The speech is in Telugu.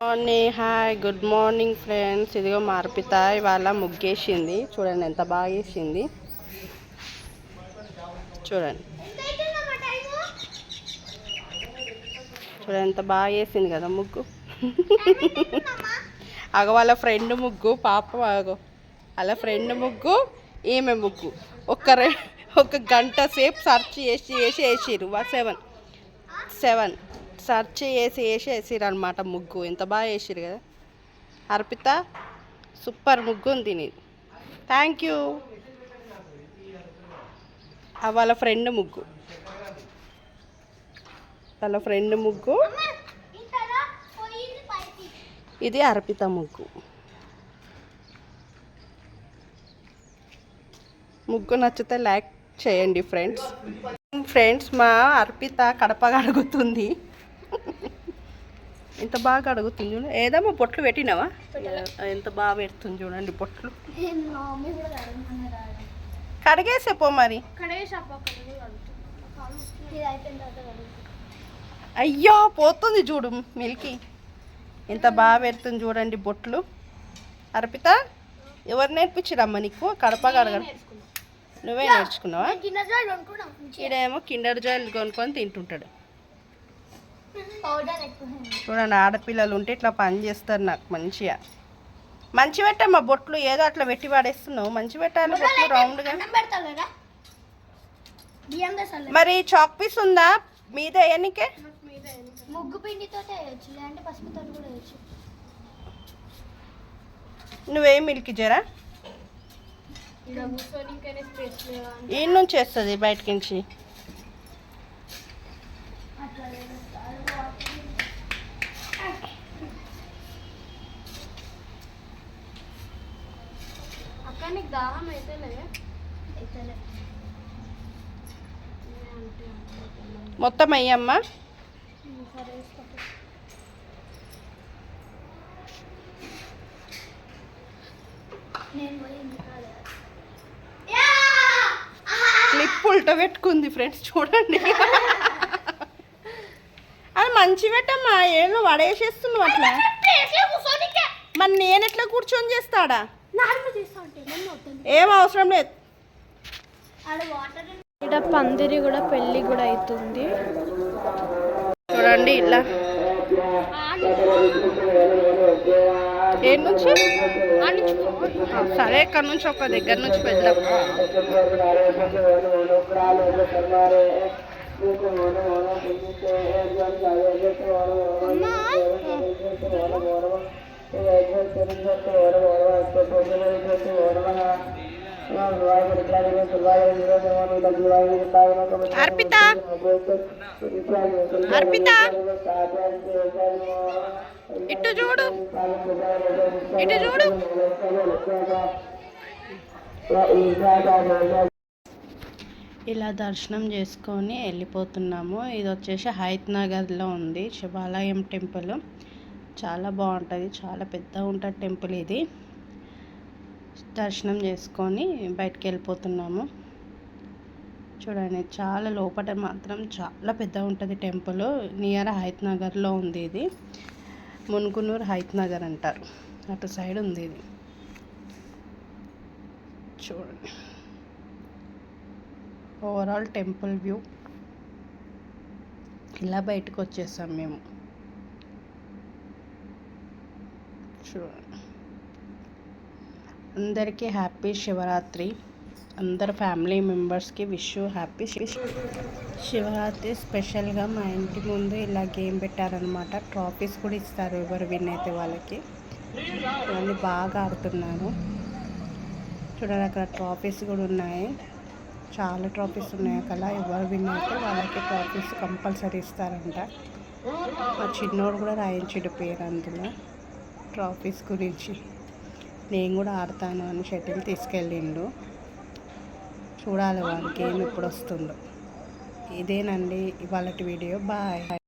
Morning hi good morning friends. ఇదిగో మా అర్పిత ఇవాళ ముగ్గేసింది. చూడండి ఎంత బాగా వేసింది. చూడండి చూడండి ఎంత బాగా వేసింది కదా ముగ్గు. అగ వాళ్ళ ఫ్రెండ్ ముగ్గు పాప అగో వాళ్ళ ఫ్రెండ్ ముగ్గు ఈమె ముగ్గు ఒక గంట సేపు సర్చ్ చేసి వేసిరు. 7 సర్చ్ వేసిరు అనమాట ముగ్గు. ఎంత బాగా వేసిరు కదా అర్పిత. సూపర్ ముగ్గు ఉంది నీది. Thank you. వాళ్ళ ఫ్రెండ్ ముగ్గు ఇది అర్పిత ముగ్గు. ముగ్గు నచ్చితే లైక్ చేయండి ఫ్రెండ్స్. మా అర్పిత కడప అడుగుతుంది. ఎంత బాగా అడుగుతుంది చూడండి. ఏదమ్మా బొట్లు పెట్టినావా? ఎంత బాగా పెడుతుంది చూడండి బొట్లు. కడిగేసే పో మరి. అయ్యో పోతుంది చూడు మిల్కి. ఎంత బాగా పెడుతుంది చూడండి బొట్లు. అర్పిత ఎవరు నేర్పించిరమ్మా నీకు కడప కడగడం? నువ్వే నేర్చుకున్నావా? ఈడేమో కిండర్ జాయ్ కొనుక్కొని తింటుంటాడు. చూడండి ఆడపిల్లలు ఉంటే ఇట్లా పని చేస్తారు. నాకు మంచిగా మంచి పెట్టమ్మా బొట్లు. ఏదో అట్లా పెట్టి పడేస్తున్నావు. మంచి పెట్టాలి బొట్లు రౌండ్గా. మరి చాక్ పీస్ ఉందా మీద వేయనికే? ముగ్గు పిండితో లేదంటే పసుపుతో కూడా వేయచ్చు. నువ్వేం మిల్కి జరా ఈ నుంచి వస్తుంది బయటకి నుంచి. దాహం అయితే మొత్తం అయ్యమ్మా. క్లిప్ ఉల్టా పెట్టుకుంది ఫ్రెండ్స్ చూడండి. అది మంచి పెట్టమ్మా. ఏమో వడేసేస్తున్నావు అట్లా. మరి నేను ఎట్లా కూర్చొని చేస్తాడా? ఏం అవసరం లేదు. ఇక్కడ పందిరి కూడా పెళ్ళి కూడా అవుతుంది చూడండి ఇలా. ఏ నుంచి సరే ఇక్కడ నుంచి ఒక దగ్గర నుంచి వెళ్దాం. అర్పిత ఇటు చూడు. ఇలా దర్శనం చేసుకొని వెళ్ళిపోతున్నాము. ఇది వచ్చేసి హైత్ నగర్లో ఉంది శివాలయం టెంపుల్. చాలా బాగుంటుంది. చాలా పెద్దగా ఉంటుంది టెంపుల్. ఇది దర్శనం చేసుకొని బయటికి వెళ్ళిపోతున్నాము. చూడండి చాలా లోపల మాత్రం చాలా పెద్దగా ఉంటుంది టెంపుల్. నియర్ హైత్ నగర్లో ఉంది. ఇది మున్గునూరు హైత్ నగర్ అంటారు. అటు సైడ్ ఉంది ఇది. చూడండి ఓవరాల్ టెంపుల్ వ్యూ. ఇలా బయటకు వచ్చేసాం మేము. చూడండి అందరికీ హ్యాపీ శివరాత్రి. అందరు ఫ్యామిలీ మెంబర్స్కి విష్ హ్యాపీ శివరాత్రి. స్పెషల్గా మా ఇంటి ముందు ఇలా గేమ్ పెట్టారనమాట. ట్రాఫీస్ కూడా ఇస్తారు ఎవరు విన్ అయితే వాళ్ళకి. ఇవన్నీ బాగా ఆడుతున్నారు. చూడండి అక్కడ ట్రాఫీస్ కూడా ఉన్నాయి. చాలా ట్రాఫీస్ ఉన్నాయి అక్కడ. ఎవరు విన్ అయితే వాళ్ళకి ట్రాఫీస్ కంపల్సరీ ఇస్తారంట. మా చిన్నోడు కూడా రాయించాడు పేరు అందులో ట్రాఫీస్ గురించి. నేను కూడా ఆడతాను అని షటిల్ తీసుకెళ్ళిండు. చూడాలి వాడి గేమ్ ఎప్పుడు వస్తుందో. ఇదేనండి ఇవాళ వీడియో. బాయ్.